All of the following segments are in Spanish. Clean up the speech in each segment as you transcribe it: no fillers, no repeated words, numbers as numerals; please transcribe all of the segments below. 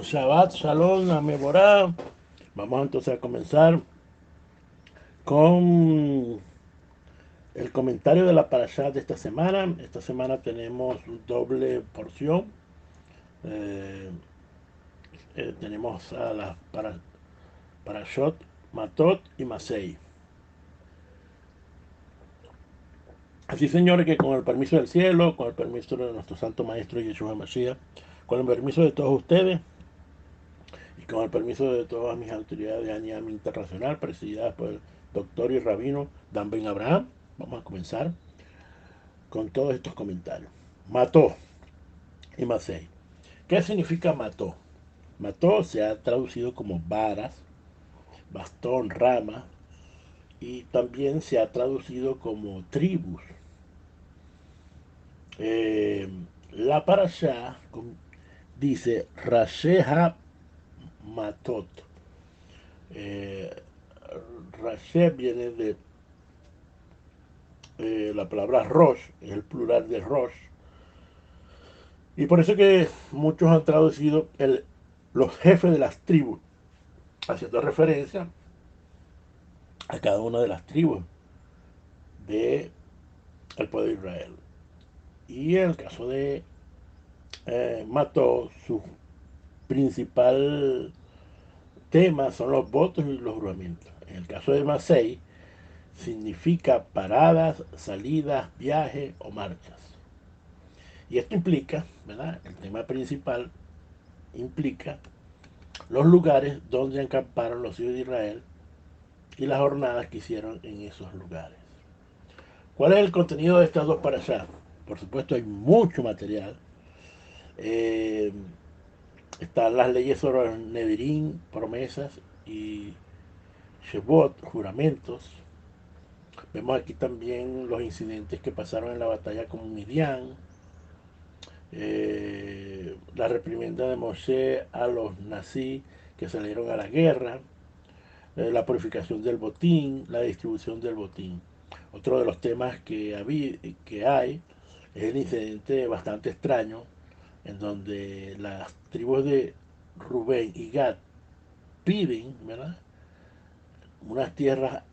Shabbat Shalom Ameborá. Vamos entonces a comenzar con el comentario de la parashá de esta semana. Esta semana tenemos doble porción. Eh, tenemos a las parashot Matot y Masei. Así, señores, que con el permiso del cielo, con el permiso de nuestro santo maestro Yeshua Mashiach, con el permiso de todos ustedes y con el permiso de todas mis autoridades de ANIAM Internacional, presididas por el doctor y rabino Dan Ben Abraham, vamos a comenzar con todos estos comentarios. Mató y Masei. ¿Qué significa mató? Mató se ha traducido como varas, bastón, rama, y también se ha traducido como tribus. Eh, la parashá dice Rasheha Matot. Eh, Rashe viene de la palabra Rosh, es el plural de Rosh. Y por eso que muchos han traducido los jefes de las tribus, haciendo referencia a cada una de las tribus del pueblo de Israel. Y en el caso de Mató, su principal tema son los votos y los juramentos. En el caso de Masei, significa paradas, salidas, viajes o marchas. Y esto implica, ¿verdad? El tema principal implica los lugares donde acamparon los hijos de Israel y las jornadas que hicieron en esos lugares. ¿Cuál es el contenido de estas dos parashá? Por supuesto hay mucho material. Eh, Están las leyes sobre Nevirín, promesas, y Shevot, juramentos. Vemos aquí también los incidentes que pasaron en la batalla con Midian, la reprimenda de Moshe a los nazis que salieron a la guerra, la purificación del botín, la distribución del botín. Otro de los temas que hay es el incidente bastante extraño en donde las tribus de Rubén y Gad piden, ¿verdad?, unas tierras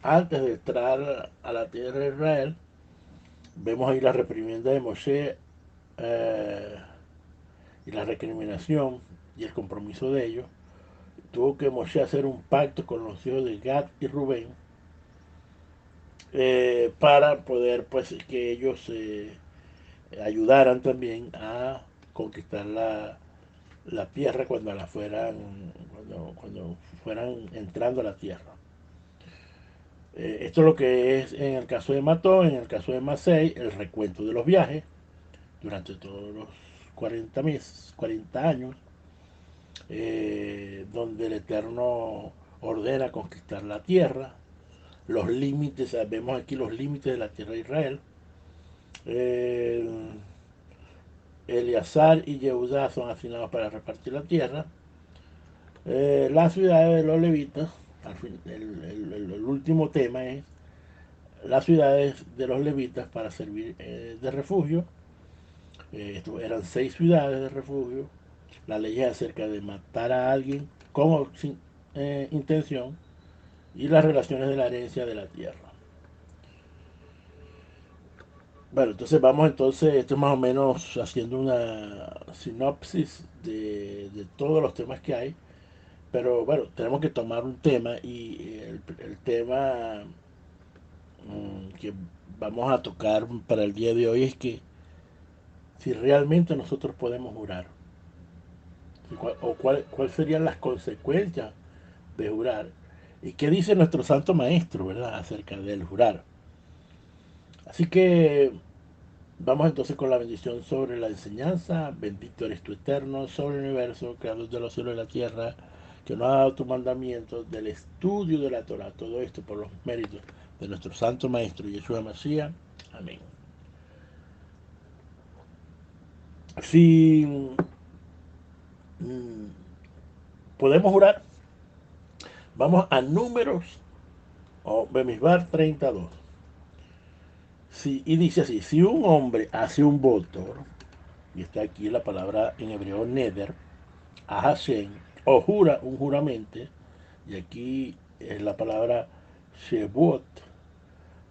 antes de entrar a la tierra de Israel. Vemos ahí la reprimenda de Moshe y la recriminación y el compromiso de ellos. Tuvo que Moshe hacer un pacto con los hijos de Gad y Rubén para poder, pues, que ellos ayudaran también a conquistar la tierra cuando fueran entrando a la tierra. Esto es lo que es en el caso de Mató. En el caso de Masei, el recuento de los viajes durante todos los 40 años, donde el Eterno ordena conquistar la tierra, los límites, vemos aquí los límites de la tierra de Israel. Eh, Eleazar y Yehudá son asignados para repartir la tierra. Las ciudades de los levitas, al fin, el último tema es las ciudades de los levitas para servir de refugio. Eran 6 ciudades de refugio. La ley es acerca de matar a alguien sin intención, y las relaciones de la herencia de la tierra. Bueno, entonces vamos esto es más o menos haciendo una sinopsis de todos los temas que hay. Pero bueno, tenemos que tomar un tema, y el tema que vamos a tocar para el día de hoy es que si realmente nosotros podemos jurar, o cuáles serían las consecuencias de jurar, y qué dice nuestro santo maestro, ¿verdad?, acerca del jurar. Así que vamos entonces con la bendición sobre la enseñanza. Bendito eres tú, eterno, sobre el universo, creador de los cielos y la tierra, que nos ha dado tu mandamiento del estudio de la Torah. Todo esto por los méritos de nuestro santo maestro Yeshua Mashiach. Amén. Si mm, podemos jurar, vamos a Números o Bemisbar 32. Y dice así: si un hombre hace un voto, y está aquí la palabra en hebreo neder, a Hashem, o jura un juramento, y aquí es la palabra Shebot,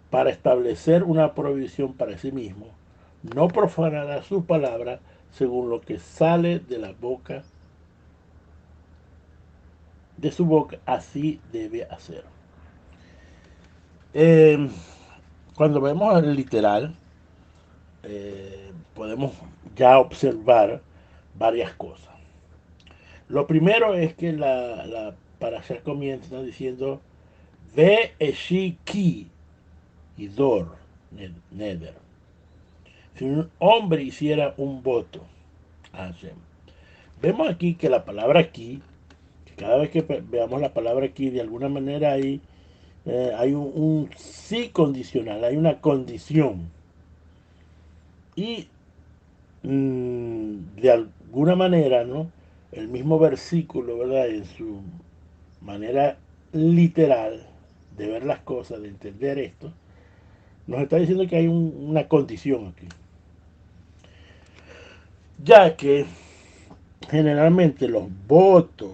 para establecer una provisión para sí mismo, no profanará su palabra según lo que sale de la boca, de su boca, así debe hacer. Eh, Cuando vemos el literal, podemos ya observar varias cosas. Lo primero es que la parasha comienza diciendo Ve Eshiki y Dor, Neder. Si un hombre hiciera un voto a Hashem. Vemos aquí que la palabra aquí, que cada vez que veamos la palabra aquí, de alguna manera hay un sí condicional, hay una condición. Y de alguna manera, ¿no? El mismo versículo, ¿verdad? En su manera literal de ver las cosas, de entender esto, nos está diciendo que hay una condición aquí. Ya que generalmente los votos,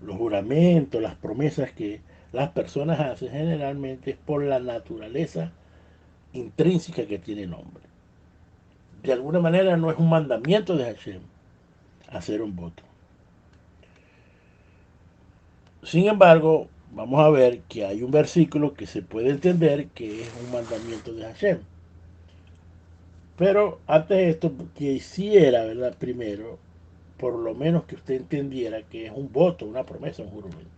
los juramentos, las promesas que las personas hacen, generalmente es por la naturaleza intrínseca que tiene el hombre. De alguna manera no es un mandamiento de Hashem hacer un voto. Sin embargo, vamos a ver que hay un versículo que se puede entender que es un mandamiento de Hashem. Pero antes de esto, quisiera, ¿verdad? Primero, por lo menos que usted entendiera que es un voto, una promesa, un juramento.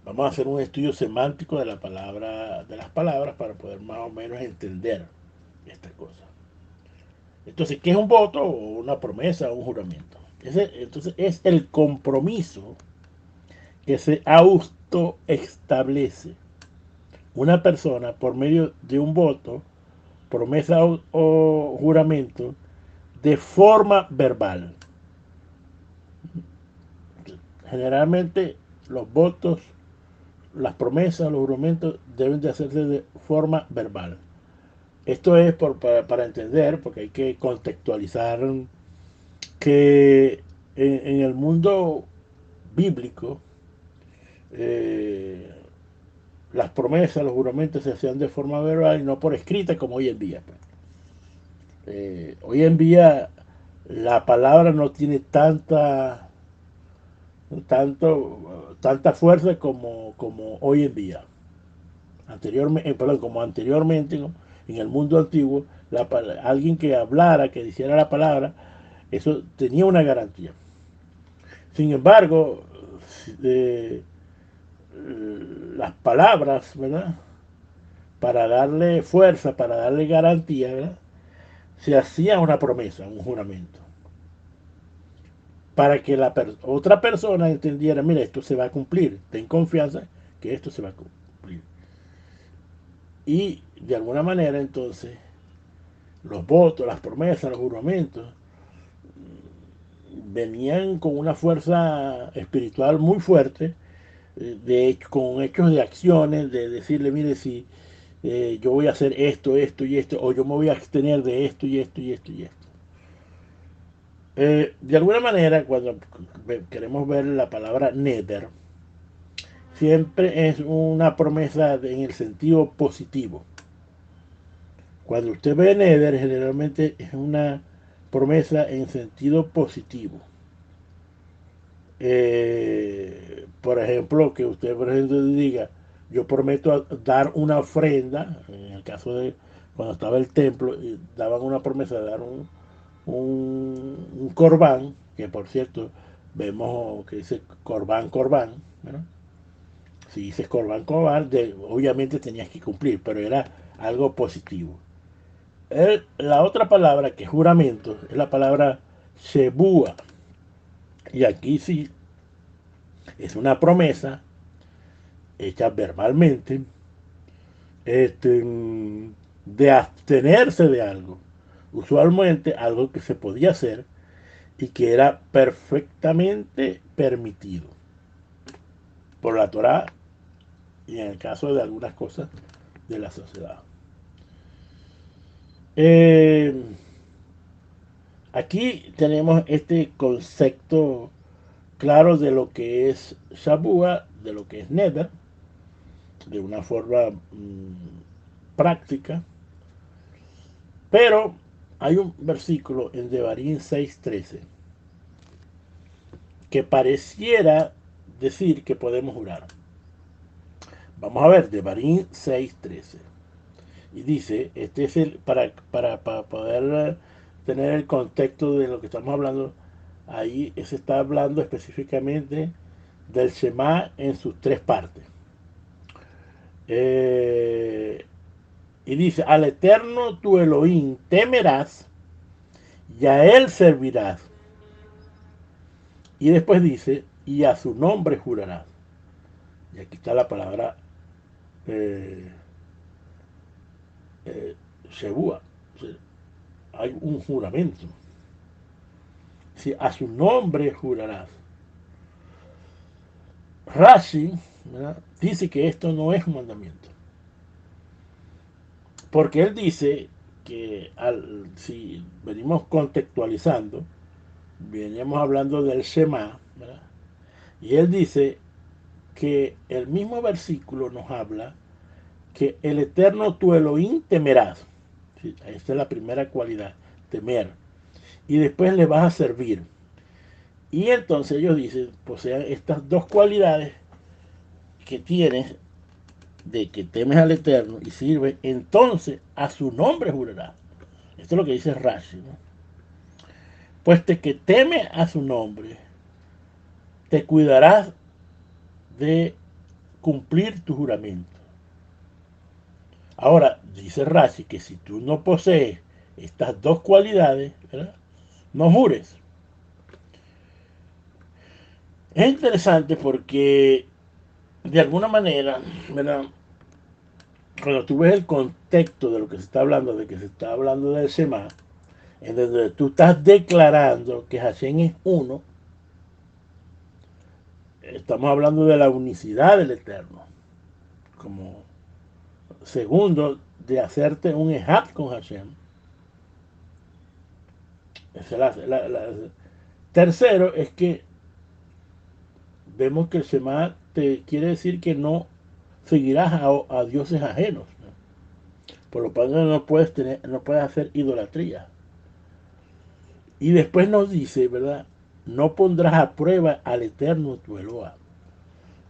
Vamos a hacer un estudio semántico de la palabra, de las palabras para poder más o menos entender esta cosa. Entonces, ¿qué es un voto o una promesa o un juramento? Entonces, es el compromiso que se autoestablece una persona por medio de un voto, promesa o juramento de forma verbal. Generalmente los votos, las promesas, los juramentos deben de hacerse de forma verbal. Esto es para entender, porque hay que contextualizar que en el mundo bíblico eh, las promesas, los juramentos se hacían de forma verbal y no por escrita como hoy en día. Hoy en día la palabra no tiene tanta fuerza como hoy en día. Como anteriormente, ¿no? En el mundo antiguo, alguien que hablara, que dijera la palabra, eso tenía una garantía. Sin embargo, eh, las palabras, ¿verdad? Para darle fuerza, para darle garantía, ¿verdad? Se hacía una promesa, un juramento. Para que otra persona entendiera, mira, esto se va a cumplir, ten confianza que esto se va a cumplir. Y de alguna manera entonces los votos, las promesas, los juramentos venían con una fuerza espiritual muy fuerte, con hechos de acciones, de decirle, mire, si yo voy a hacer esto, esto y esto, o yo me voy a abstener de esto y esto y esto y esto. De alguna manera, cuando queremos ver la palabra neder, siempre es una promesa en el sentido positivo. Cuando usted ve neder, generalmente es una promesa en sentido positivo. Por ejemplo, que usted, por ejemplo, diga, yo prometo dar una ofrenda, en el caso de cuando estaba el templo, daban una promesa de dar un corbán, que por cierto, vemos que dice corbán, corbán, ¿no? Si dices corbán, corbán, obviamente tenías que cumplir, pero era algo positivo. La otra palabra que es juramento es la palabra shebúa, y aquí sí es una promesa hecha verbalmente, este, de abstenerse de algo. Usualmente algo que se podía hacer y que era perfectamente permitido por la Torá y en el caso de algunas cosas de la sociedad. Eh, Aquí tenemos este concepto claro de lo que es Shabua, de lo que es Neder, de una forma práctica, pero hay un versículo en Devarim 6:13 que pareciera decir que podemos jurar. Vamos a ver, Devarim 6:13. Y dice, este es el, para poder tener el contexto de lo que estamos hablando, ahí se está hablando específicamente del Shema en sus tres partes. Y dice, al Eterno tu Elohim temerás y a Él servirás. Y después dice, y a su nombre jurarás. Y aquí está la palabra eh, Shebua. O sea, hay un juramento. Si a su nombre jurarás. Rashi, ¿verdad?, dice que esto no es un mandamiento. Porque él dice que si venimos contextualizando, veníamos hablando del Shema, ¿verdad? Y él dice que el mismo versículo nos habla que el Eterno tu Elohim temerás. ¿Sí? Esta es la primera cualidad, temer. Y después le vas a servir. Y entonces ellos dicen, posean estas dos cualidades que tienes de que temes al Eterno y sirve, entonces a su nombre jurarás. Esto es lo que dice Rashi, ¿no? Pues de que teme a su nombre, te cuidarás de cumplir tu juramento. Ahora, dice Rashi que si tú no posees estas dos cualidades, ¿verdad?, no jures. Es interesante porque, de alguna manera, ¿verdad?, cuando tú ves el contexto de lo que se está hablando, de que se está hablando del Shema, en donde tú estás declarando que Hashem es uno, estamos hablando de la unicidad del Eterno. Como segundo, de hacerte un ejat con Hashem. Tercero, es que vemos que el Shema te quiere decir que no seguirás a dioses ajenos, ¿no? Por lo tanto, no puedes hacer idolatría. Y después nos dice, ¿verdad? No pondrás a prueba al Eterno tu Eloa.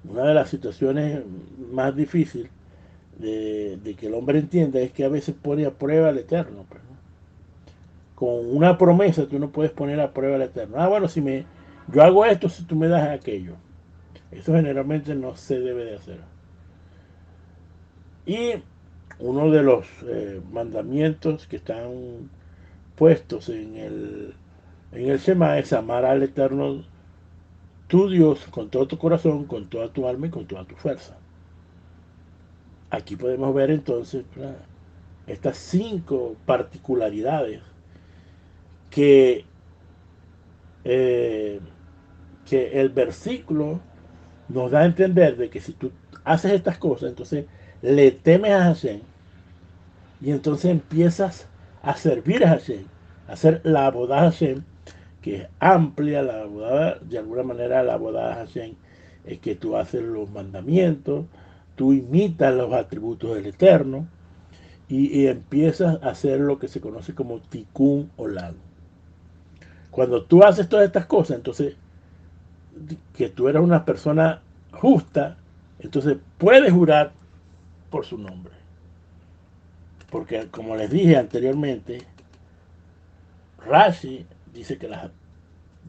Una de las situaciones más difíciles de que el hombre entienda es que a veces pone a prueba al Eterno. Pues, ¿no? Con una promesa tú no puedes poner a prueba al Eterno. Ah, bueno, yo hago esto, si tú me das aquello. Eso generalmente no se debe de hacer. Y uno de los mandamientos que están puestos en el Shema es amar al Eterno tu Dios con todo tu corazón, con toda tu alma y con toda tu fuerza. Aquí podemos ver entonces estas 5 particularidades que, eh, que el versículo nos da a entender de que si tú haces estas cosas, entonces le temes a Hashem y entonces empiezas a servir a Hashem, a hacer la boda Hashem, que es amplia. La boda, de alguna manera, la boda Hashem es que tú haces los mandamientos, tú imitas los atributos del Eterno y empiezas a hacer lo que se conoce como tikkun olam. Cuando tú haces todas estas cosas, entonces que tú eres una persona justa, entonces puedes jurar por su nombre. Porque como les dije anteriormente, Rashi dice que las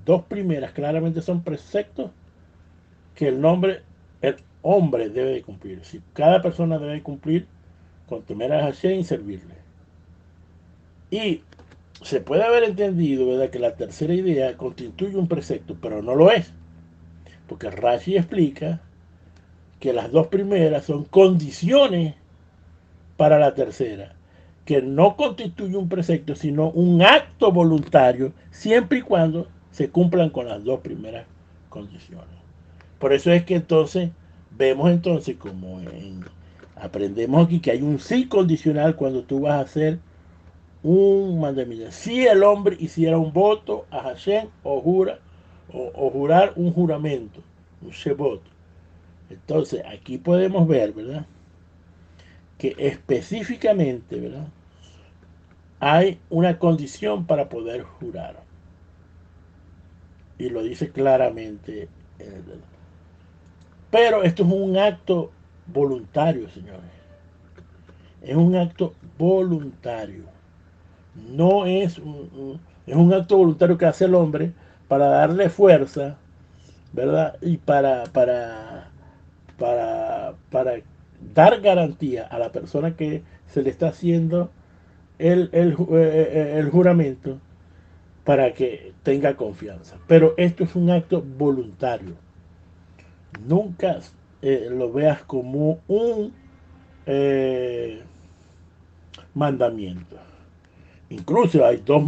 dos primeras claramente son preceptos que el hombre debe de cumplir. Si cada persona debe cumplir con temer a Hashem y servirle. Y se puede haber entendido, ¿verdad?, que la tercera idea constituye un precepto, pero no lo es. Porque Rashi explica que las dos primeras son condiciones para la tercera, que no constituye un precepto, sino un acto voluntario, siempre y cuando se cumplan con las dos primeras condiciones. Por eso es que entonces vemos entonces aprendemos aquí que hay un sí condicional cuando tú vas a hacer un mandamiento. Si el hombre hiciera un voto a Hashem o jurar un juramento, un shebot. Entonces, aquí podemos ver, ¿verdad? Que específicamente, ¿verdad? Hay una condición para poder jurar. Y lo dice claramente. Pero esto es un acto voluntario, señores. Es un acto voluntario. No es es un acto voluntario que hace el hombre para darle fuerza, ¿verdad? Y para dar garantía a la persona que se le está haciendo el juramento para que tenga confianza. Pero esto es un acto voluntario. Nunca lo veas como un eh, mandamiento. Incluso hay dos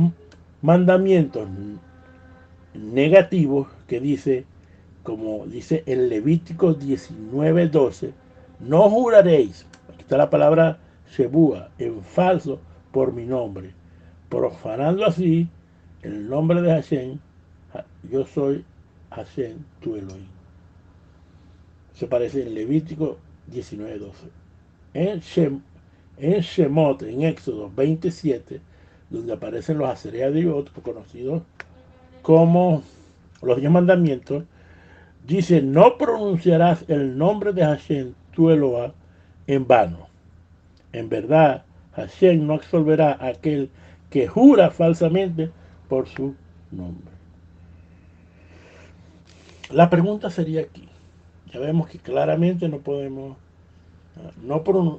mandamientos negativos que dice, como dice en Levítico 19:12, no juraréis, aquí está la palabra Shebúa, en falso por mi nombre, profanando así el nombre de Hashem, yo soy Hashem, tu Elohim. Se parece en Levítico 19:12. En, en Shemot, en Éxodo 27, donde aparecen los Asereadiot, conocidos como los 10 mandamientos, dice, no pronunciarás el nombre de Hashem, tu Eloah, en vano. En verdad, Hashem no absolverá a aquel que jura falsamente por su nombre. La pregunta sería aquí. Ya vemos que claramente no podemos...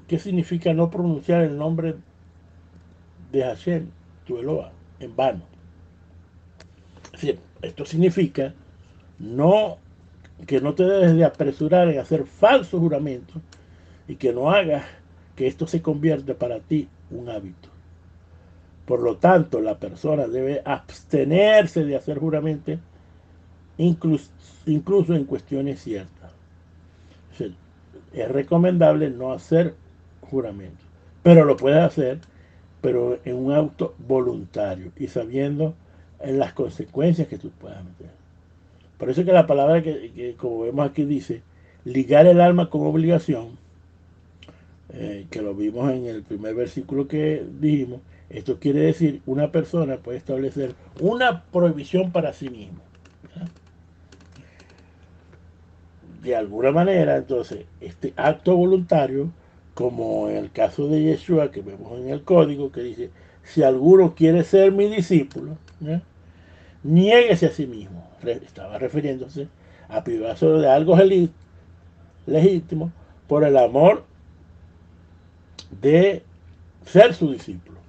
¿Qué significa no pronunciar el nombre de Hashem, tu Eloah, en vano? Es decir, esto significa no, que no te debes de apresurar en hacer falsos juramentos y que no hagas que esto se convierta para ti un hábito. Por lo tanto, la persona debe abstenerse de hacer juramentos incluso en cuestiones ciertas. O sea, es recomendable no hacer juramentos, pero lo puedes hacer, pero en un acto voluntario y sabiendo en las consecuencias que tú puedas meter. Por eso que la palabra que como vemos aquí dice, ligar el alma con obligación, que lo vimos en el primer versículo que dijimos, esto quiere decir una persona puede establecer una prohibición para sí mismo. ¿Verdad? De alguna manera, entonces, este acto voluntario, como en el caso de Yeshua, que vemos en el código, que dice, si alguno quiere ser mi discípulo, ¿ya? Niéguese a sí mismo. Estaba refiriéndose a privarse de algo legítimo por el amor de ser su discípulo.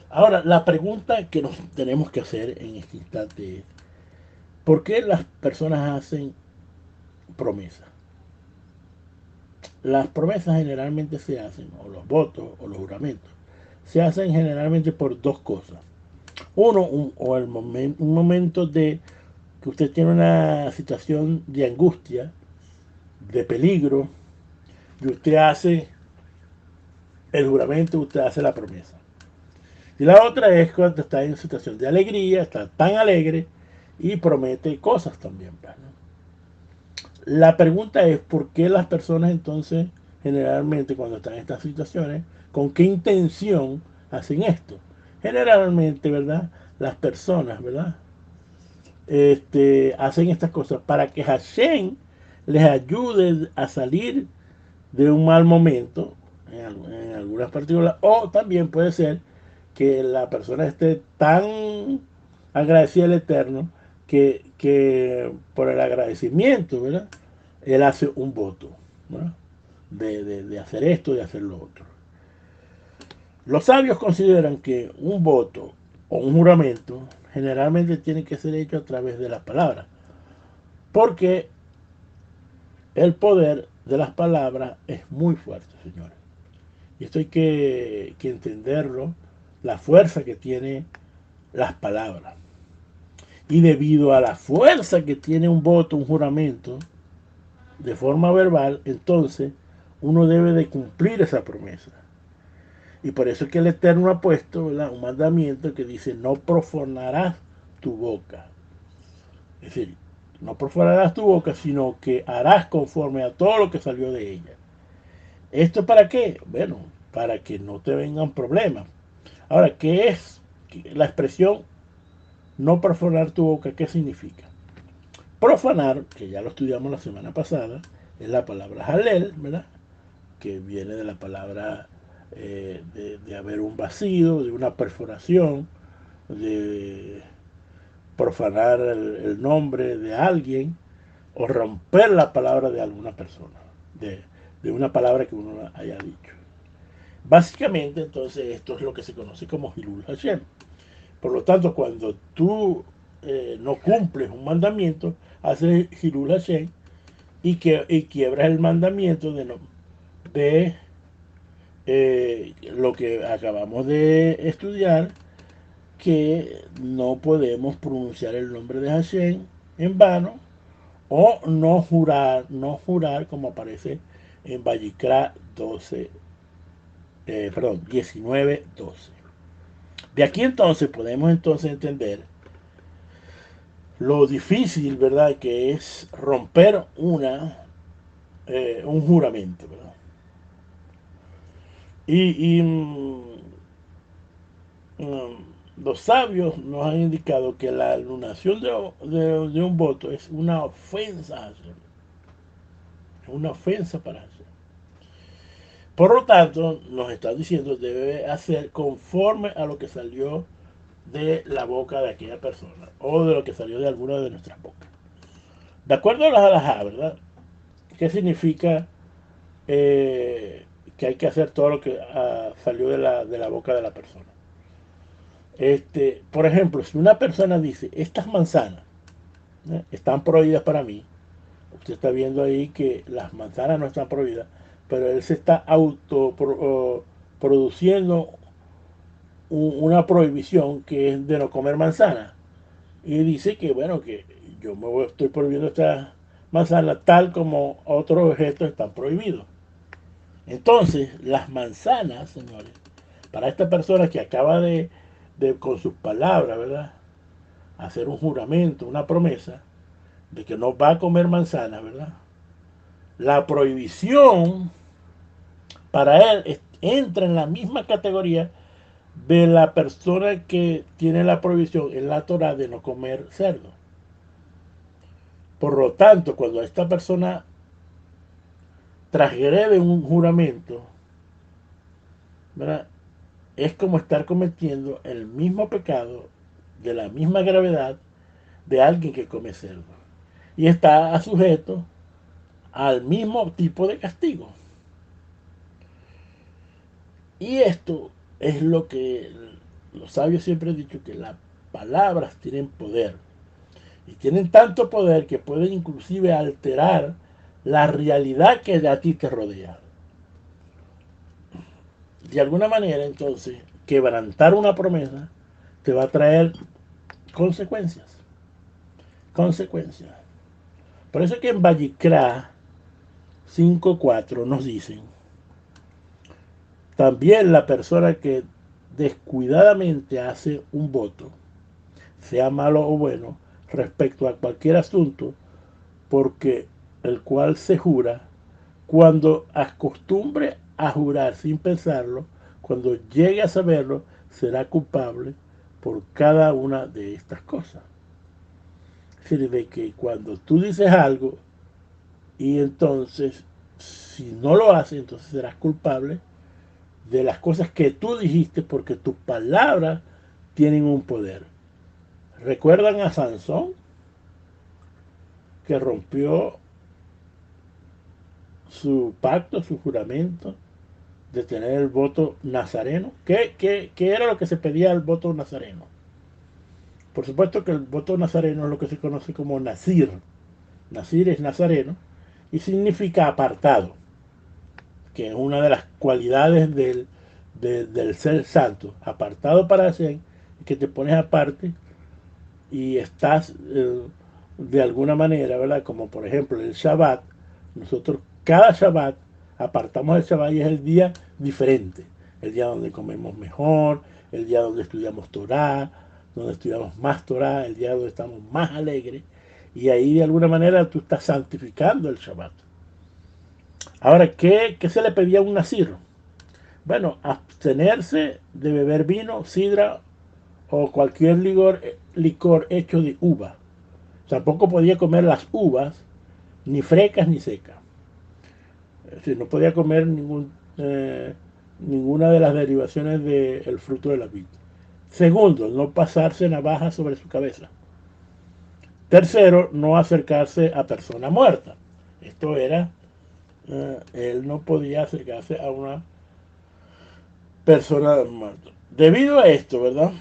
Ahora, la pregunta que nos tenemos que hacer en este instante es, ¿por qué las personas hacen promesas? Las promesas generalmente se hacen, o los votos, o los juramentos, se hacen generalmente por dos cosas. Uno, un momento de que usted tiene una situación de angustia, de peligro, y usted hace el juramento, usted hace la promesa. Y la otra es cuando está en situación de alegría, está tan alegre y promete cosas también. ¿No? La pregunta es por qué las personas entonces, generalmente cuando están en estas situaciones, con qué intención hacen esto. Generalmente, ¿verdad? Las personas, ¿verdad? Hacen estas cosas para que Hashem les ayude a salir de un mal momento, en algunas partículas, o también puede ser que la persona esté tan agradecida al Eterno que por el agradecimiento, ¿verdad? Él hace un voto, ¿verdad? De hacer esto, de hacer lo otro. Los sabios consideran que un voto o un juramento generalmente tiene que ser hecho a través de las palabras, porque el poder de las palabras es muy fuerte, señores. Y esto hay que entenderlo, la fuerza que tiene las palabras. Y debido a la fuerza que tiene un voto, un juramento, de forma verbal, entonces uno debe de cumplir esa promesa. Y por eso es que el Eterno ha puesto, ¿verdad?, un mandamiento que dice, no profanarás tu boca. Es decir, no profanarás tu boca, sino que harás conforme a todo lo que salió de ella. ¿Esto para qué? Bueno, para que no te vengan problemas. Ahora, ¿qué es la expresión no profanar tu boca? ¿Qué significa? Profanar, que ya lo estudiamos la semana pasada, es la palabra halel, ¿verdad?, que viene de la palabra de haber un vacío, de una perforación, de profanar el nombre de alguien o romper la palabra de alguna persona, de una palabra que uno haya dicho. Básicamente, entonces, esto es lo que se conoce como Hilul Hashem. Por lo tanto, cuando tú no cumples un mandamiento, haces Hilul Hashem y quiebras el mandamiento de lo que acabamos de estudiar, que no podemos pronunciar el nombre de Hashem en vano o no jurar como aparece en Vallicra 12, 19:12. De aquí entonces podemos entonces entender lo difícil, ¿verdad?, que es romper un juramento, ¿verdad? Y los sabios nos han indicado que la anunación de un voto es una ofensa a Hashem, es una ofensa para Hashem. Por lo tanto, nos está diciendo debe hacer conforme a lo que salió de la boca de aquella persona o de lo que salió de alguna de nuestras bocas. De acuerdo a las halajá, ¿verdad? ¿Qué significa que hay que hacer todo lo que salió de la boca de la persona? Por ejemplo, si una persona dice, estas manzanas están prohibidas para mí, usted está viendo ahí que las manzanas no están prohibidas, pero él se está produciendo una prohibición que es de no comer manzana. Y dice que, bueno, que yo estoy prohibiendo esta manzana tal como otros objetos están prohibidos. Entonces, las manzanas, señores, para esta persona que acaba con sus palabras, ¿verdad?, hacer un juramento, una promesa de que no va a comer manzanas, ¿verdad? La prohibición para él entra en la misma categoría de la persona que tiene la prohibición en la Torah de no comer cerdo. Por lo tanto, cuando esta persona transgrede un juramento, ¿verdad?, es como estar cometiendo el mismo pecado de la misma gravedad de alguien que come cerdo. Y está sujeto al mismo tipo de castigo. Y esto es lo que los sabios siempre han dicho, que las palabras tienen poder. Y tienen tanto poder que pueden inclusive alterar la realidad que de a ti te rodea. De alguna manera, entonces, quebrantar una promesa te va a traer consecuencias. Consecuencias. Por eso que en Vallicra 5:4 nos dicen, también la persona que descuidadamente hace un voto, sea malo o bueno, respecto a cualquier asunto, porque el cual se jura, cuando acostumbre a jurar sin pensarlo, cuando llegue a saberlo, será culpable por cada una de estas cosas. Es decir, de que cuando tú dices algo y entonces, si no lo haces, entonces serás culpable de las cosas que tú dijiste, porque tus palabras tienen un poder. ¿Recuerdan a Sansón, que rompió su pacto, su juramento de tener el voto nazareno? ¿Qué era lo que se pedía al voto nazareno? Por supuesto que el voto nazareno es lo que se conoce como Nazir. Nazir es nazareno y significa apartado, que es una de las cualidades del ser santo. Apartado para Hashem, que te pones aparte y estás de alguna manera, ¿verdad? Como por ejemplo el Shabbat. Nosotros cada Shabbat apartamos el Shabbat y es el día diferente. el día donde comemos mejor, el día donde estudiamos Torah, donde estudiamos más Torah, el día donde estamos más alegres, y ahí de alguna manera tú estás santificando el Shabbat. Ahora, ¿qué se le pedía a un nazir? Bueno, abstenerse de beber vino, sidra o cualquier licor hecho de uva. Tampoco podía comer las uvas, ni frescas ni secas. Es decir, no podía comer ninguna de las derivaciones del fruto de la vid. Segundo, no pasarse navaja sobre su cabeza. Tercero, no acercarse a persona muerta. Esto era, él no podía acercarse a una persona muerta. Debido a esto, ¿verdad?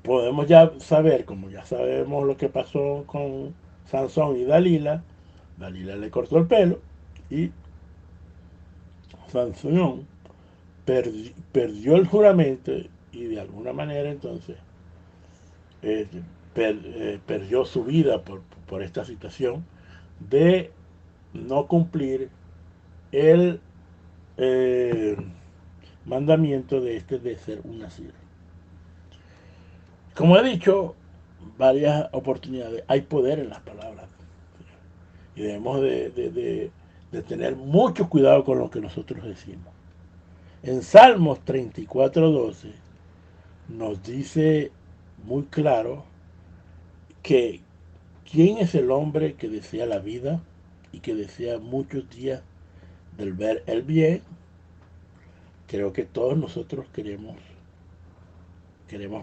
Podemos ya saber, como ya sabemos lo que pasó con Sansón y Dalila, Dalila le cortó el pelo y Sansón perdió el juramento y de alguna manera entonces eh, perdió su vida por esta situación de no cumplir el eh, mandamiento de de ser un nazir. Como he dicho varias oportunidades, hay poder en las palabras y debemos de tener mucho cuidado con lo que nosotros decimos. En Salmos 34:12 nos dice muy claro que quién es el hombre que desea la vida y que desea muchos días del ver el bien. Creo que todos nosotros queremos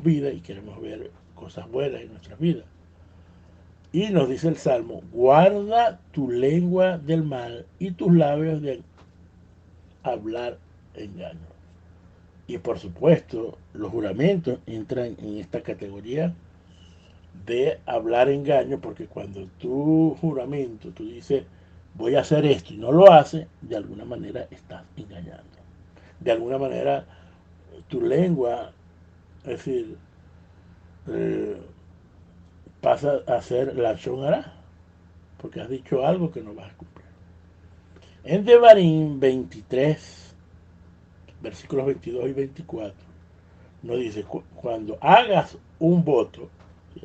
vida y queremos ver cosas buenas en nuestras vidas. Y nos dice el Salmo, guarda tu lengua del mal y tus labios de hablar engaño. Y por supuesto, los juramentos entran en esta categoría de hablar engaño, porque cuando tu juramento, tú dices, voy a hacer esto y no lo haces, de alguna manera estás engañando. De alguna manera, tu lengua, es decir, eh, pasa a ser la hará, porque has dicho algo que no vas a cumplir. En Devarim 23, versículos 22 y 24, nos dice, cuando hagas un voto,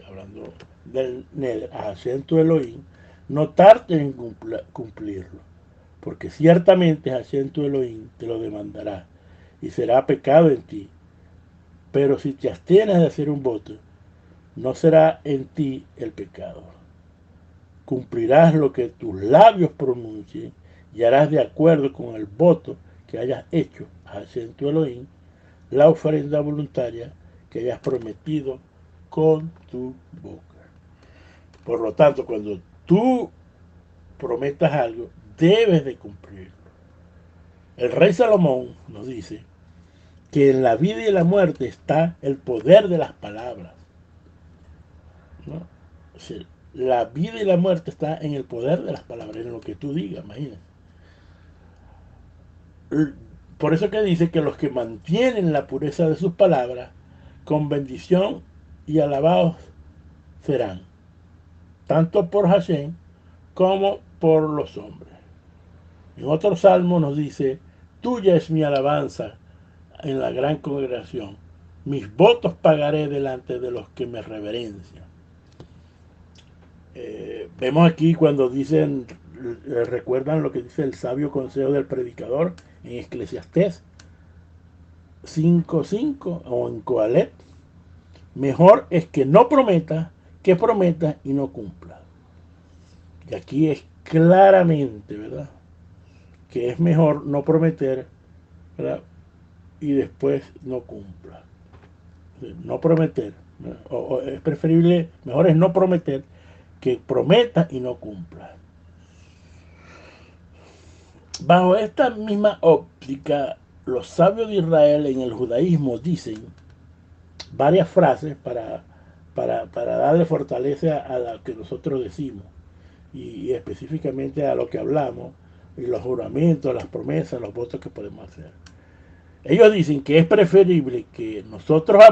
hablando del Neder, a Hashem tu Elohim, no tardes en cumplirlo, porque ciertamente Hashem tu Elohim te lo demandará y será pecado en ti. Pero si te abstienes de hacer un voto, no será en ti el pecado. Cumplirás lo que tus labios pronuncien y harás de acuerdo con el voto que hayas hecho a Hashem tu Elohim, la ofrenda voluntaria que hayas prometido con tu boca. Por lo tanto, cuando tú prometas algo, debes de cumplirlo. El rey Salomón nos dice que en la vida y en la muerte está el poder de las palabras, ¿no? O sea, la vida y la muerte está en el poder de las palabras, en lo que tú digas, imagínate. Por eso que dice que los que mantienen la pureza de sus palabras, con bendición y alabados serán, tanto por Hashem como por los hombres. En otro salmo nos dice, tuya es mi alabanza en la gran congregación, mis votos pagaré delante de los que me reverencian. Vemos aquí cuando dicen, recuerdan lo que dice el sabio consejo del predicador en Eclesiastés 5:5 o en Coalet, mejor es que no prometa que prometa y no cumpla. Y aquí es claramente, ¿verdad? Que es mejor no prometer, ¿verdad? Y después no cumpla. No prometer. O es preferible, mejor es no prometer que prometa y no cumpla. Bajo esta misma óptica, los sabios de Israel en el judaísmo dicen varias frases para darle fortaleza a lo que nosotros decimos y específicamente a lo que hablamos, y los juramentos, las promesas, los votos que podemos hacer. Ellos dicen que es preferible que nosotros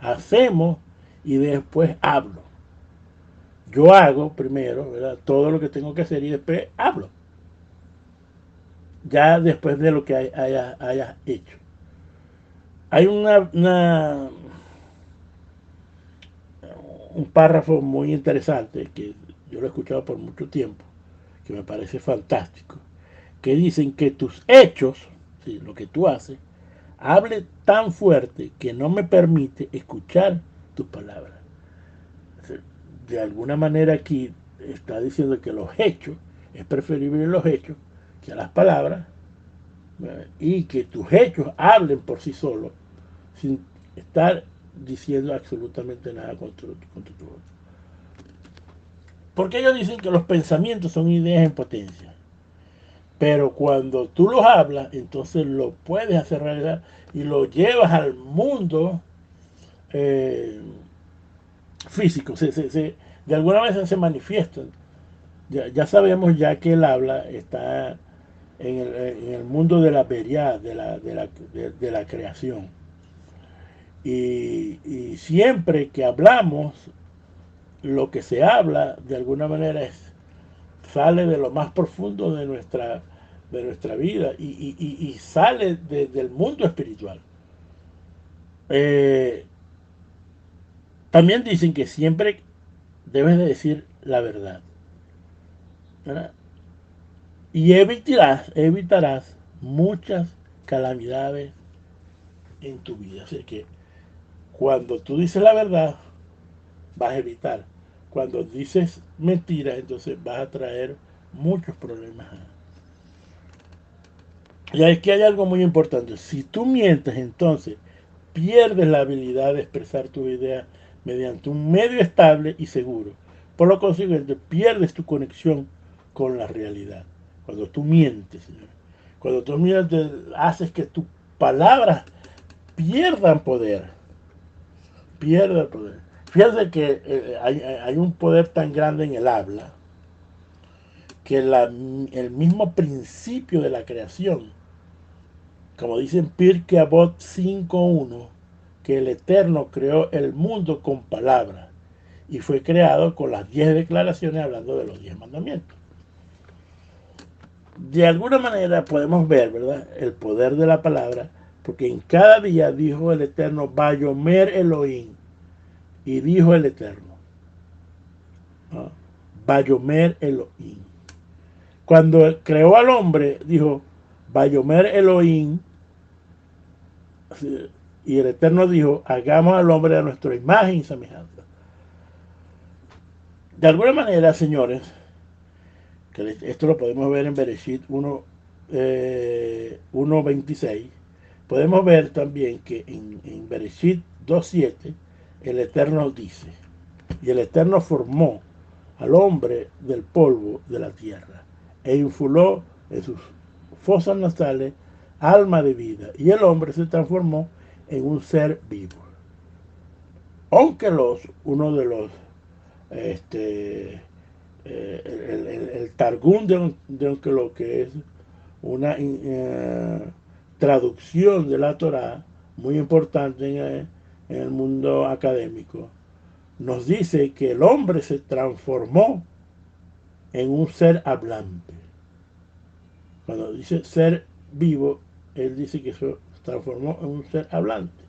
hacemos y después hablo. Yo hago primero, ¿verdad? Todo lo que tengo que hacer y después hablo. ya después de lo que hayas hecho. Hay un párrafo muy interesante que yo lo he escuchado por mucho tiempo, que me parece fantástico, que dicen que tus hechos, ¿sí?, lo que tú haces, hable tan fuerte que no me permite escuchar tus palabras. De alguna manera aquí está diciendo que los hechos, es preferible los hechos que a las palabras, y que tus hechos hablen por sí solos, sin estar diciendo absolutamente nada contra tu voz. Porque ellos dicen que los pensamientos son ideas en potencia. Pero cuando tú los hablas, entonces lo puedes hacer realidad y lo llevas al mundo eh, físico. De alguna vez se manifiestan. Ya sabemos ya que el habla está en el mundo de la veriedad, de la creación. Y siempre que hablamos, lo que se habla de alguna manera sale de lo más profundo de nuestra vida y sale del mundo espiritual. Eh, También dicen que siempre debes de decir la verdad, ¿verdad? Y evitarás muchas calamidades en tu vida. Así que cuando tú dices la verdad, vas a evitar. Cuando dices mentiras, entonces vas a traer muchos problemas. Y aquí hay algo muy importante. Si tú mientes, entonces pierdes la habilidad de expresar tu idea mediante un medio estable y seguro. Por lo consiguiente, pierdes tu conexión con la realidad. Cuando tú mientes, señor. Cuando tú mientes, haces que tus palabras pierdan poder. Pierdan poder. Fíjate que hay un poder tan grande en el habla que el mismo principio de la creación, como dicen Pirkei Avot 5.1, que el Eterno creó el mundo con palabras y fue creado con las 10 declaraciones hablando de los 10 mandamientos. De alguna manera podemos ver, ¿verdad?, el poder de la palabra, porque en cada día dijo el Eterno, Vayomer Elohim, y dijo el Eterno, ¿no? Vayomer Elohim. Cuando creó al hombre, dijo, Vayomer Elohim, y el Eterno dijo, hagamos al hombre a nuestra imagen y semejanza. De alguna manera, señores, que esto lo podemos ver en Bereshit 1.26, podemos ver también que en Bereshit 2.7 el Eterno dice, y el Eterno formó al hombre del polvo de la tierra e infuló en sus fosas nasales alma de vida, y el hombre se transformó en un ser vivo. Aunque uno de los el Targum de lo que es una traducción de la Torá muy importante en el mundo académico, nos dice que el hombre se transformó en un ser hablante. Cuando dice ser vivo, él dice que se transformó en un ser hablante.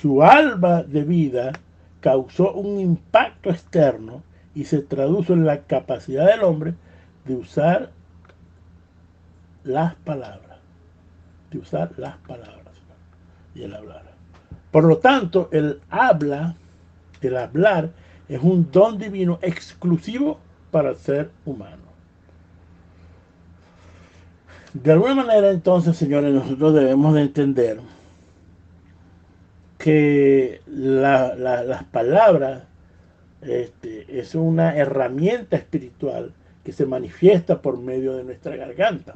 Su alma de vida causó un impacto externo y se tradujo en la capacidad del hombre de usar las palabras, de usar las palabras y el hablar. Por lo tanto, el hablar, es un don divino exclusivo para el ser humano. De alguna manera, entonces, señores, nosotros debemos de entender que las palabras es una herramienta espiritual que se manifiesta por medio de nuestra garganta.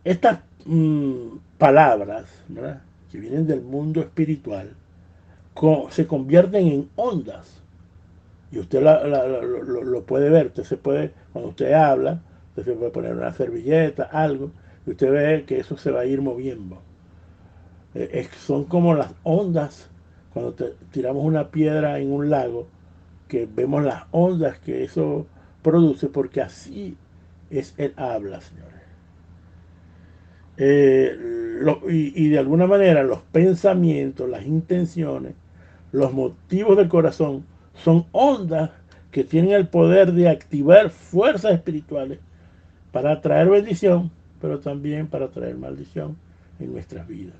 Estas palabras, ¿verdad?, que vienen del mundo espiritual, se convierten en ondas. Y usted lo puede ver. Usted se puede, cuando usted habla, usted se puede poner una servilleta, algo, y usted ve que eso se va a ir moviendo. Son como las ondas cuando tiramos una piedra en un lago, que vemos las ondas que eso produce, porque así es el habla, señores. Y de alguna manera los pensamientos, las intenciones, los motivos del corazón son ondas que tienen el poder de activar fuerzas espirituales para traer bendición, pero también para traer maldición en nuestras vidas.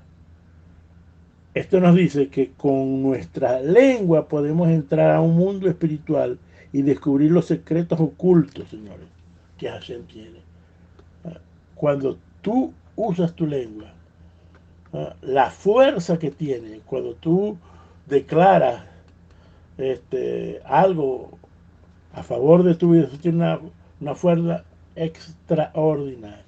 Esto nos dice que con nuestra lengua podemos entrar a un mundo espiritual y descubrir los secretos ocultos, señores, que Hashem tiene. Cuando tú usas tu lengua, la fuerza que tiene, cuando tú declaras algo a favor de tu vida, eso tiene una fuerza extraordinaria.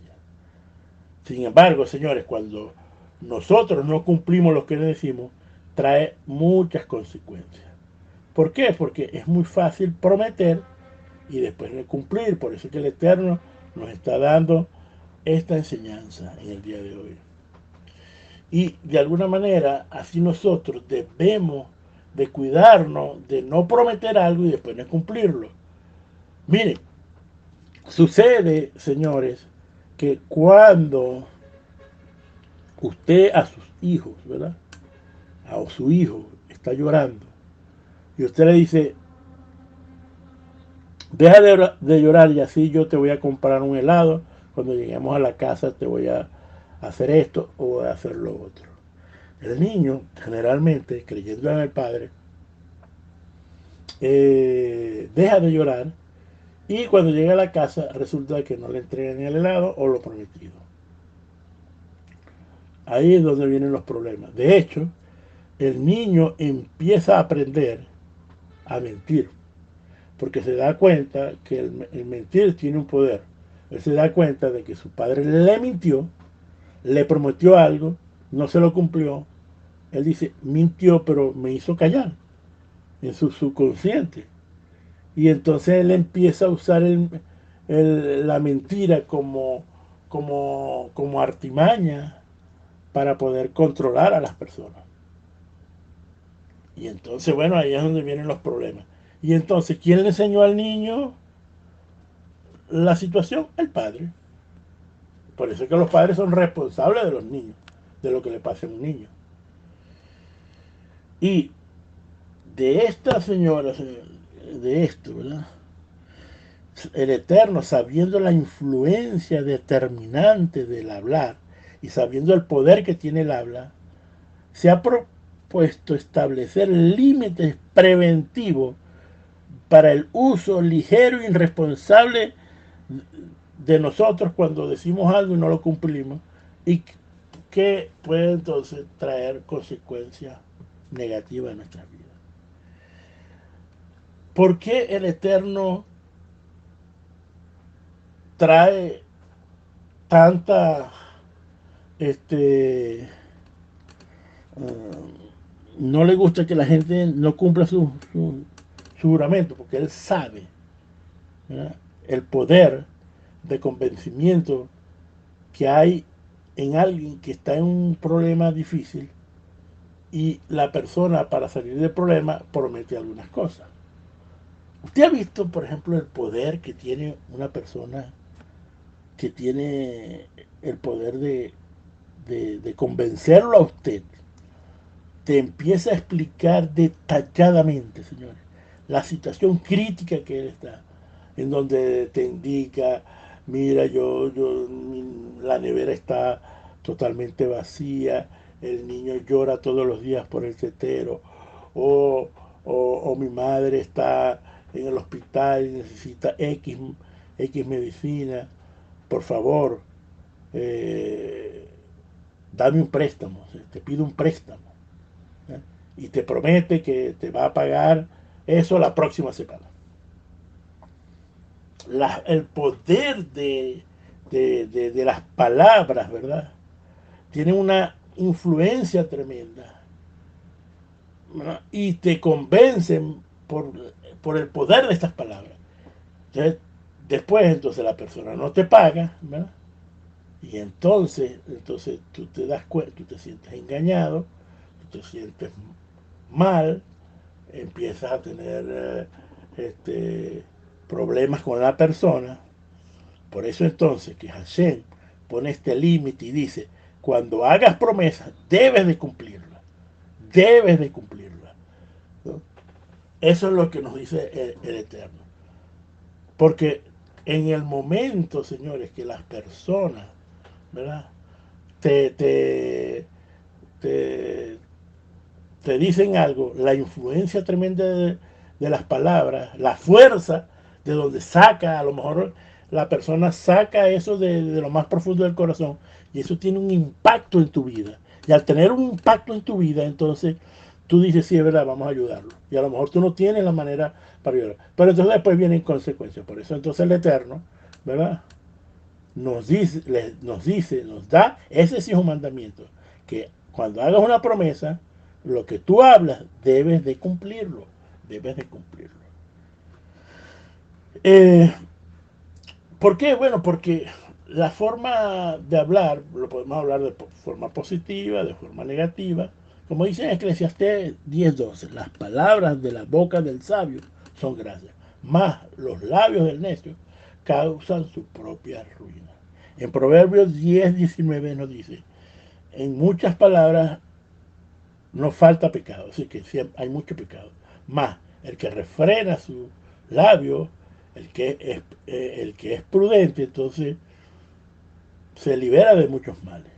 Sin embargo, señores, cuando nosotros no cumplimos lo que le decimos, trae muchas consecuencias. ¿Por qué? Porque es muy fácil prometer y después no cumplir. Por eso es que el Eterno nos está dando esta enseñanza en el día de hoy. Y de alguna manera, así nosotros debemos de cuidarnos de no prometer algo y después no cumplirlo. Miren, sucede, señores, que cuando usted a sus hijos, ¿verdad? A su hijo está llorando y usted le dice, deja de llorar y así yo te voy a comprar un helado, cuando lleguemos a la casa te voy a hacer esto o a hacer lo otro. El niño, generalmente, creyendo en el padre, deja de llorar y cuando llega a la casa resulta que no le entregan el helado o lo prometido. Ahí es donde vienen los problemas. De hecho, el niño empieza a aprender a mentir, porque se da cuenta que el mentir tiene un poder. Él se da cuenta de que su padre le mintió, le prometió algo, no se lo cumplió. Él dice, mintió, pero me hizo callar en su subconsciente. Y entonces él empieza a usar la mentira como artimaña para poder controlar a las personas. Y entonces, bueno, ahí es donde vienen los problemas. Y entonces, ¿quién le enseñó al niño la situación? El padre. Por eso es que los padres son responsables de los niños, de lo que le pase a un niño. Y de esta señora, de esto, ¿verdad? El Eterno, sabiendo la influencia determinante del hablar y sabiendo el poder que tiene el habla, se ha propuesto establecer límites preventivos para el uso ligero e irresponsable de nosotros cuando decimos algo y no lo cumplimos y que puede entonces traer consecuencias negativas en nuestras vidas. ¿Por qué el Eterno trae tanta no le gusta que la gente no cumpla su juramento? Porque él sabe, ¿verdad?, el poder de convencimiento que hay en alguien que está en un problema difícil y la persona, para salir del problema, promete algunas cosas. ¿Usted ha visto, por ejemplo, el poder que tiene una persona que tiene el poder de convencerlo a usted? Te empieza a explicar detalladamente, señores, la situación crítica que él está, en donde te indica, mira, la nevera está totalmente vacía, el niño llora todos los días por el tetero, o, o mi madre está en el hospital y necesita X medicina, por favor, eh, dame un préstamo, te pido un préstamo, ¿eh? Y te promete que te va a pagar eso la próxima semana. El poder de las palabras, ¿verdad? Tiene una influencia tremenda, ¿verdad? Y te convencen por el poder de estas palabras. Entonces, después, entonces la persona no te paga, ¿verdad? Y entonces tú te das cuenta, tú te sientes engañado, tú te sientes mal, empiezas a tener problemas con la persona Por eso entonces que Hashem pone este límite y dice, cuando hagas promesas, debes de cumplirla, debes de cumplirla, ¿no? Eso es lo que nos dice el Eterno. Porque en el momento, señores, que las personas, ¿verdad? Te, te, te, te dicen algo, la influencia tremenda de las palabras, la fuerza de donde saca, a lo mejor la persona saca eso de lo más profundo del corazón y eso tiene un impacto en tu vida. Y al tener un impacto en tu vida, entonces tú dices, sí, es verdad, vamos a ayudarlo. Y a lo mejor tú no tienes la manera para ayudarlo. Pero entonces después vienen consecuencias. Por eso entonces el Eterno, ¿verdad? Nos da, ese sí es un mandamiento, que cuando hagas una promesa, lo que tú hablas, debes de cumplirlo, debes de cumplirlo. Eh, ¿Por qué? Bueno, porque la forma de hablar, lo podemos hablar de forma positiva, de forma negativa. Como dice en Eclesiastés 10:12, las palabras de la boca del sabio son gracias, más los labios del necio causan su propia ruina. En Proverbios 10:19 nos dice, en muchas palabras no falta pecado, así que hay mucho pecado. Más el que refrena su labio, el que es prudente, entonces se libera de muchos males.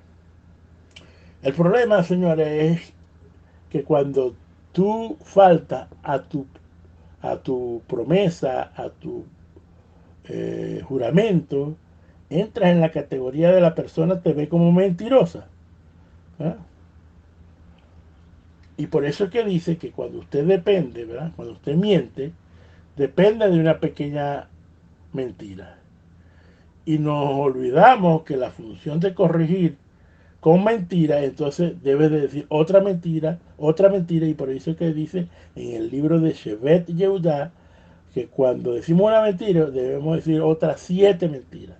El problema, señores, es que cuando tú faltas a tu promesa, a tu juramento, entras en la categoría de la persona te ve como mentirosa. ¿Eh? Y por eso es que dice que cuando usted depende, ¿verdad? Cuando usted miente, depende de una pequeña mentira. Y nos olvidamos que la función de corregir con mentira, entonces debe de decir otra mentira, y por eso es que dice en el libro de Shevet Yehudá que cuando decimos una mentira debemos decir otras 7 mentiras.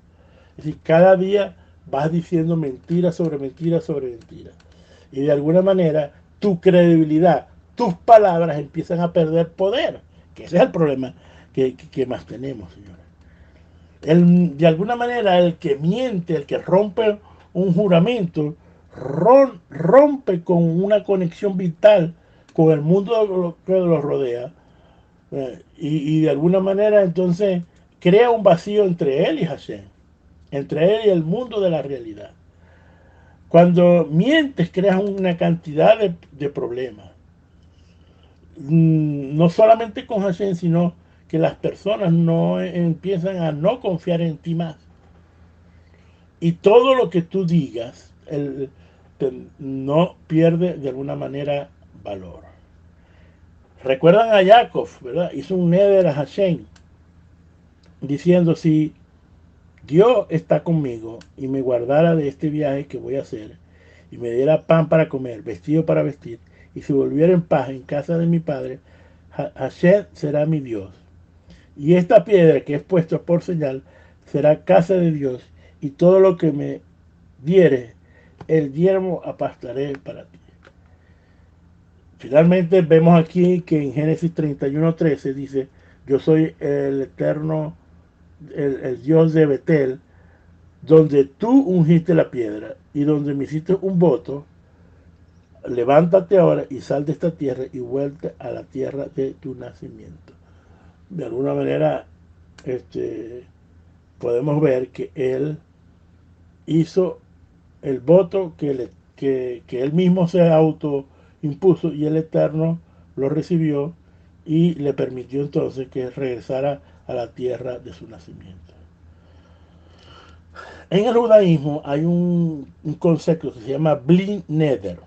Es decir, cada día vas diciendo mentira sobre mentira sobre mentira. Y de alguna manera tu credibilidad, tus palabras empiezan a perder poder, que ese es el problema que más tenemos, señores. De alguna manera el que miente, el que rompe un juramento, rompe con una conexión vital con el mundo que lo rodea, y de alguna manera entonces crea un vacío entre él y Hashem, entre él y el mundo de la realidad. Cuando mientes creas una cantidad de problemas, no solamente con Hashem, sino que las personas no empiezan a no confiar en ti más. Y todo lo que tú digas no pierde de alguna manera valor. Recuerdan a Jacob, ¿verdad? Hizo un neder a Hashem, diciendo, si Dios está conmigo y me guardara de este viaje que voy a hacer, y me diera pan para comer, vestido para vestir, y si volviera en paz en casa de mi padre, Hashem será mi Dios. Y esta piedra que es puesta por señal será casa de Dios, y todo lo que me diere el diezmo apastaré para ti. Finalmente vemos aquí que en Génesis 31:13 dice, yo soy el eterno, el Dios de Betel, donde tú ungiste la piedra y donde me hiciste un voto, levántate ahora y sal de esta tierra y vuelve a la tierra de tu nacimiento. De alguna manera, podemos ver que él hizo el voto que él mismo se autoimpuso y el Eterno lo recibió y le permitió entonces que regresara a la tierra de su nacimiento. En el judaísmo hay un concepto que se llama Bli Neder.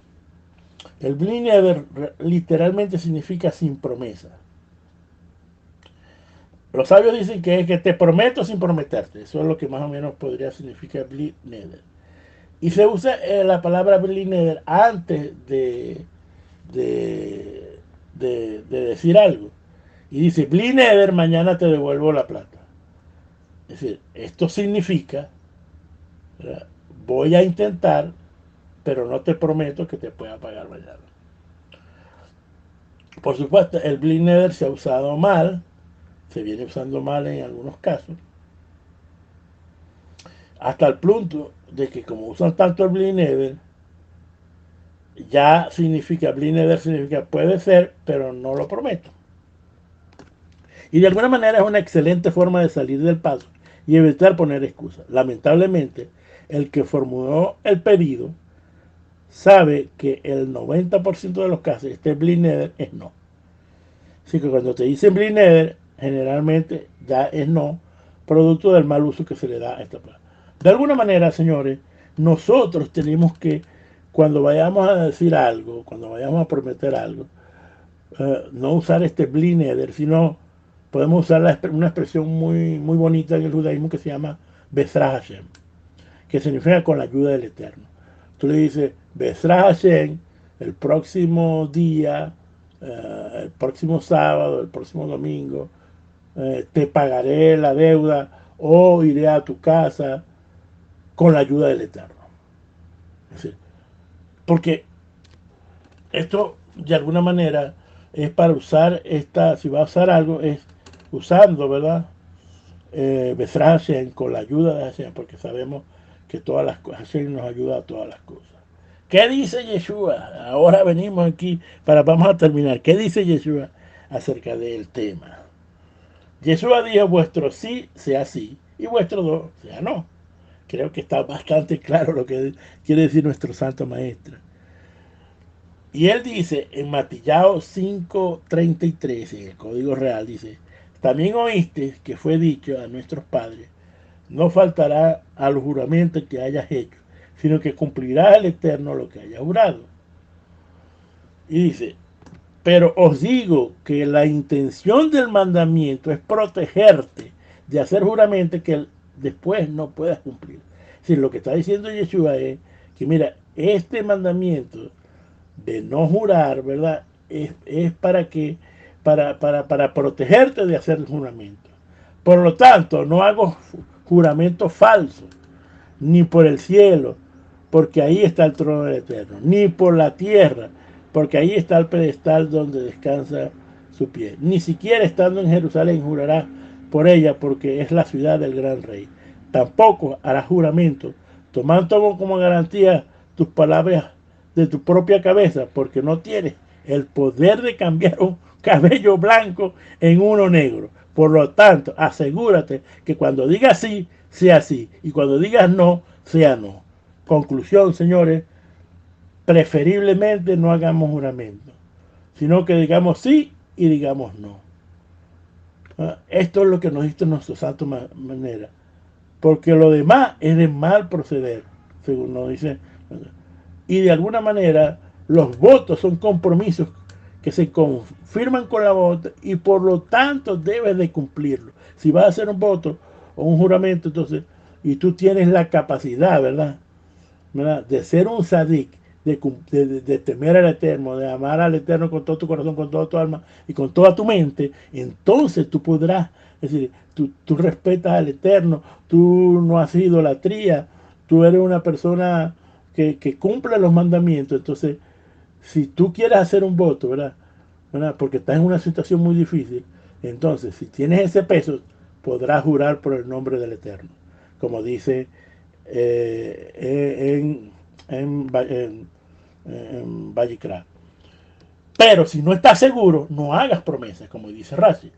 El Bli Neder literalmente significa sin promesa. Los sabios dicen que es que te prometo sin prometerte. Eso es lo que más o menos podría significar Bli Neder. Y se usa la palabra Bli Neder antes de, de decir algo. Y dice, Bli Neder, mañana te devuelvo la plata. Es decir, esto significa, ¿verdad? Voy a intentar, pero no te prometo que te pueda pagar mañana. Por supuesto, el Bli Neder se ha usado mal, se viene usando mal en algunos casos, hasta el punto de que como usan tanto el Bli Neder, ya significa, Bli Neder significa puede ser, pero no lo prometo. Y de alguna manera es una excelente forma de salir del paso y evitar poner excusas. Lamentablemente, el que formuló el pedido sabe que el 90% de los casos este Bli Neder es no. Así que cuando te dicen Bli Neder, generalmente ya es no, producto del mal uso que se le da a esta planta. De alguna manera, señores, nosotros tenemos que, cuando vayamos a decir algo, cuando vayamos a prometer algo, no usar este Bli Neder, sino podemos usar una expresión muy bonita en el judaísmo que se llama Bezrat Hashem, que significa con la ayuda del Eterno. Tú le dices, Bezrat Hashem, el próximo día, el próximo sábado, el próximo domingo, te pagaré la deuda o iré a tu casa con la ayuda del Eterno. Es decir, porque esto de alguna manera es para usar esta, si va a usar algo, es usando, ¿verdad? Bezrat Hashem, con la ayuda de Hashem, porque sabemos que todas las cosas, Hashem nos ayuda a todas las cosas. ¿Qué dice Yeshua? Ahora venimos aquí vamos a terminar. ¿Qué dice Yeshua acerca del tema? Yeshua dijo, vuestro sí sea sí y vuestro no sea no. Creo que está bastante claro lo que quiere decir nuestro santo maestro. Y él dice en Matillao 5:33, en el Código Real, dice, también oíste que fue dicho a nuestros padres, no faltará al juramento que hayas hecho, sino que cumplirá el Eterno lo que haya jurado. Y dice, pero os digo que la intención del mandamiento es protegerte de hacer juramento que después no puedas cumplir. Es decir, lo que está diciendo Yeshua es que, mira, este mandamiento de no jurar, ¿verdad? Es para que, para protegerte de hacer el juramento. Por lo tanto, no hago juramento falso, ni por el cielo, porque ahí está el trono del Eterno, ni por la tierra, porque ahí está el pedestal donde descansa su pie. Ni siquiera estando en Jerusalén jurará por ella, porque es la ciudad del gran rey. Tampoco hará juramento, tomando como garantía tus palabras de tu propia cabeza, porque no tienes el poder de cambiar un cabello blanco en uno negro. Por lo tanto, asegúrate que cuando digas sí, sea sí, y cuando digas no, sea no. Conclusión, señores, preferiblemente no hagamos juramento, sino que digamos sí y digamos no. Esto es lo que nos dice nuestro santo manera, porque lo demás es de mal proceder, según nos dice. Y de alguna manera los votos son compromisos que se confirman con la voto y por lo tanto debes de cumplirlo. Si vas a hacer un voto o un juramento, entonces, y tú tienes la capacidad, ¿verdad? De ser un sadik, de temer al Eterno, de amar al Eterno con todo tu corazón, con toda tu alma y con toda tu mente, entonces tú podrás, es decir, tú respetas al Eterno, tú no has idolatría, tú eres una persona que cumple los mandamientos. Entonces, si tú quieres hacer un voto, ¿verdad? Porque estás en una situación muy difícil, entonces, si tienes ese peso, podrás jurar por el nombre del Eterno, como dice en Vallecra. Pero si no estás seguro, no hagas promesas, como dice Rashi.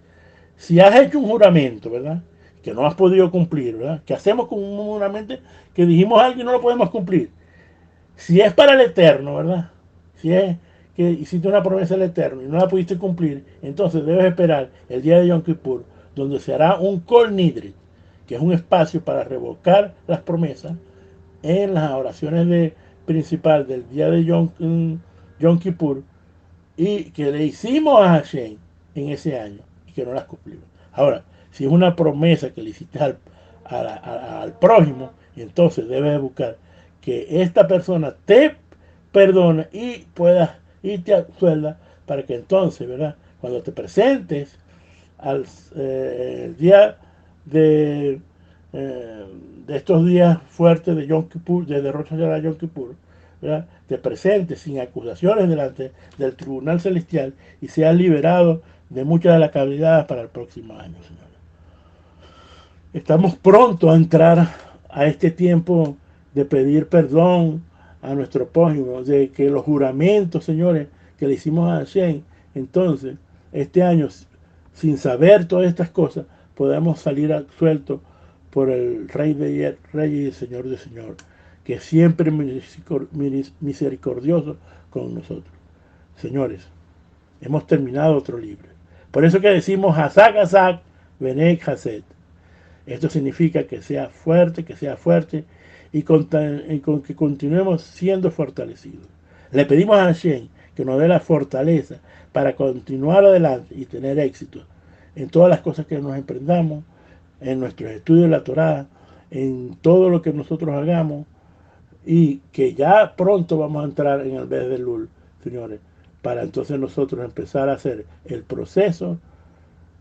Si has hecho un juramento, ¿verdad? Que no has podido cumplir, ¿verdad? ¿Qué hacemos con un juramento que dijimos algo y no lo podemos cumplir? Si es para el Eterno, ¿verdad? Si es que hiciste una promesa al Eterno y no la pudiste cumplir, entonces debes esperar el día de Yom Kippur, donde se hará un Kol Nidre, que es un espacio para revocar las promesas en las oraciones principal del día de Yom Kippur, y que le hicimos a Hashem en ese año y que no las cumplimos. Ahora, si es una promesa que le hiciste al prójimo, entonces debes buscar que esta persona te perdone y puedas irte a suelda para que entonces, ¿verdad? Cuando te presentes al día de, de estos días fuertes de Yom Kippur, de Rosh Hashanah Yom Kippur, ¿verdad? Te presentes sin acusaciones delante del tribunal celestial y seas liberado de muchas de las cavidades para el próximo año, señores. Estamos pronto a entrar a este tiempo de pedir perdón a nuestro prójimo, de que los juramentos, señores, que le hicimos a Hashem, entonces, este año, sin saber todas estas cosas, podamos salir sueltos por el Rey de Reyes y Señor de Señor, que es siempre misericordioso con nosotros. Señores, hemos terminado otro libro. Por eso que decimos Hazak Hazak, Benek Haset. Esto significa que sea fuerte y con que continuemos siendo fortalecidos. Le pedimos a Hashem que nos dé la fortaleza para continuar adelante y tener éxito en todas las cosas que nos emprendamos, en nuestros estudios de la Torá, en todo lo que nosotros hagamos, y que ya pronto vamos a entrar en el mes de Lul, señores, para entonces nosotros empezar a hacer el proceso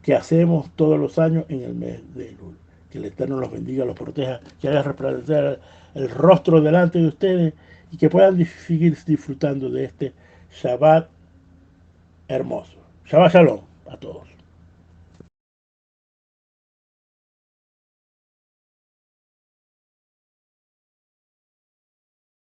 que hacemos todos los años en el mes de Lul. Que el Eterno los bendiga, los proteja, que haga resplandecer el rostro delante de ustedes y que puedan seguir disfrutando de este Shabbat hermoso. Shabbat Shalom a todos.